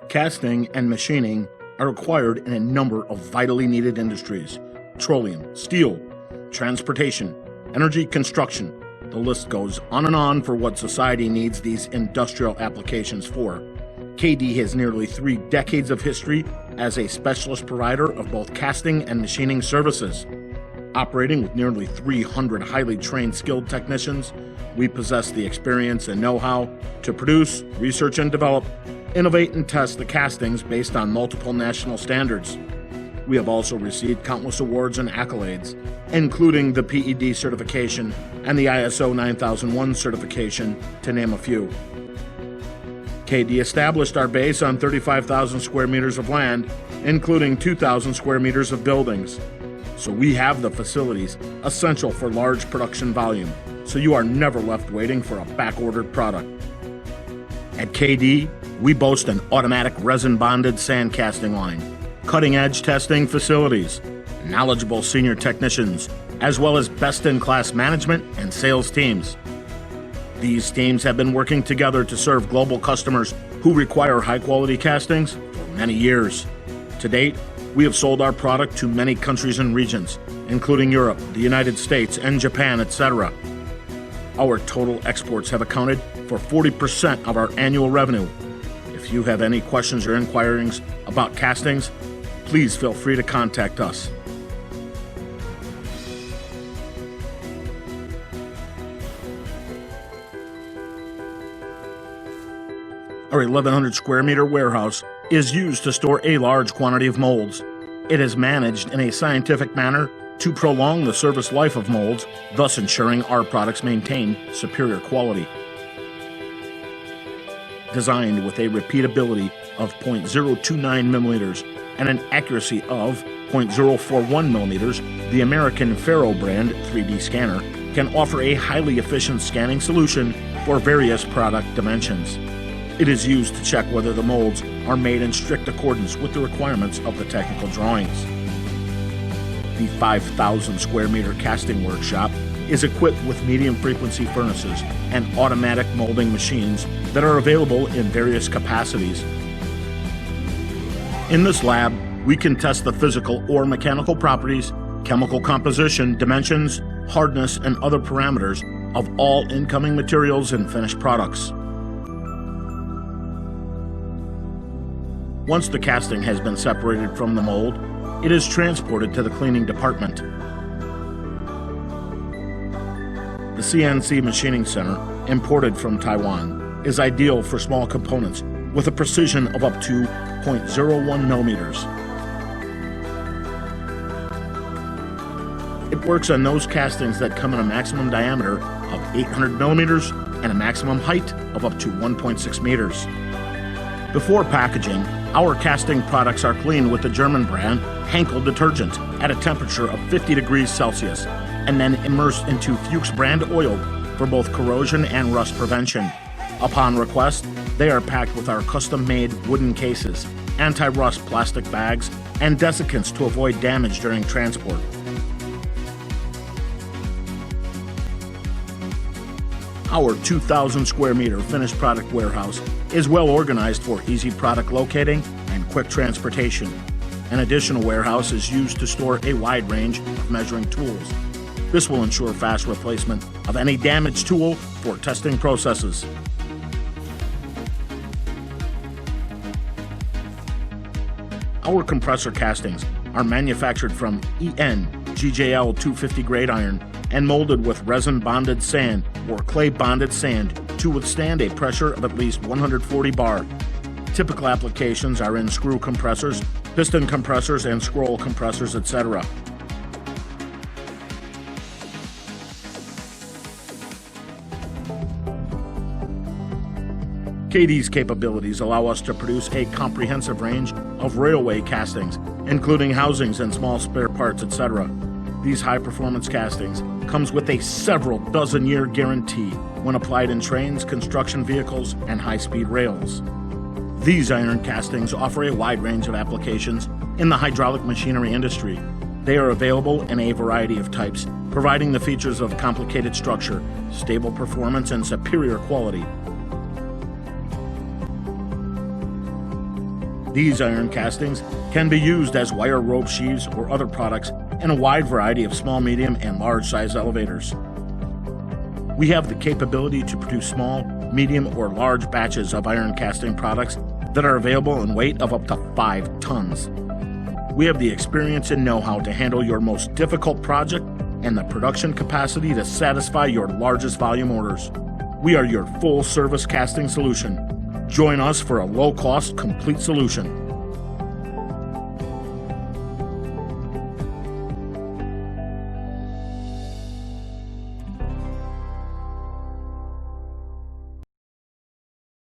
Casting and machining are required in a number of vitally needed industries: petroleum, steel, transportation, energy, construction. The list goes on and on for what society needs these industrial applications for. KD has nearly 3 decades of history as a specialist provider of both casting and machining services. Operating with nearly 300 highly trained skilled technicians, we possess the experience and know-how to produce, research and develop, innovate and test the castings based on multiple national standards. We have also received countless awards and accolades, including the PED certification and the ISO 9001 certification, to name a few. KD established our base on 35,000 square meters of land, including 2,000 square meters of buildings. So we have the facilities essential for large production volume, so you are never left waiting for a back-ordered product. At KD, we boast an automatic resin-bonded sand casting line, cutting-edge testing facilities, knowledgeable senior technicians, as well as best-in-class management and sales teams. These teams have been working together to serve global customers who require high-quality castings for many years. To date, we have sold our product to many countries and regions, including Europe, the United States, and Japan, etc. Our total exports have accounted for 40% of our annual revenue. If you have any questions or inquiries about castings, please feel free to contact us. Our 1,100 square meter warehouse is used to store a large quantity of molds. It is managed in a scientific manner to prolong the service life of molds, thus ensuring our products maintain superior quality. Designed with a repeatability of 0.029 millimeters and an accuracy of 0.041 millimeters, the American Faro brand 3D scanner can offer a highly efficient scanning solution for various product dimensions. It is used to check whether the molds are made in strict accordance with the requirements of the technical drawings. The 5,000 square meter casting workshop is equipped with medium frequency furnaces and automatic molding machines that are available in various capacities. In this lab, we can test the physical or mechanical properties, chemical composition, dimensions, hardness, and other parameters of all incoming materials and finished products. Once the casting has been separated from the mold, it is transported to the cleaning department. The CNC Machining Center, imported from Taiwan, is ideal for small components with a precision of up to 0.01 millimeters. It works on those castings that come in a maximum diameter of 800 millimeters and a maximum height of up to 1.6 meters. Before packaging, our casting products are cleaned with the German brand Henkel detergent at a temperature of 50 degrees Celsius and then immersed into Fuchs brand oil for both corrosion and rust prevention. Upon request, they are packed with our custom-made wooden cases, anti-rust plastic bags, and desiccants to avoid damage during transport. Our 2,000 square meter finished product warehouse is well organized for easy product locating and quick transportation. An additional warehouse is used to store a wide range of measuring tools. This will ensure fast replacement of any damaged tool for testing processes. Our compressor castings are manufactured from EN GJL 250 grade iron and molded with resin-bonded sand or clay-bonded sand to withstand a pressure of at least 140 bar. Typical applications are in screw compressors, piston compressors, and scroll compressors, etc. KD's capabilities allow us to produce a comprehensive range of railway castings, including housings and small spare parts, etc. These high-performance castings comes with a several dozen-year guarantee when applied in trains, construction vehicles, and high-speed rails. These iron castings offer a wide range of applications in the hydraulic machinery industry. They are available in a variety of types, providing the features of complicated structure, stable performance, and superior quality. These iron castings can be used as wire rope sheaves or other products in a wide variety of small, medium, and large size elevators. We have the capability to produce small, medium, or large batches of iron casting products that are available in weight of up to 5 tons. We have the experience and know-how to handle your most difficult project and the production capacity to satisfy your largest volume orders. We are your full-service casting solution. Join us for a low-cost, complete solution.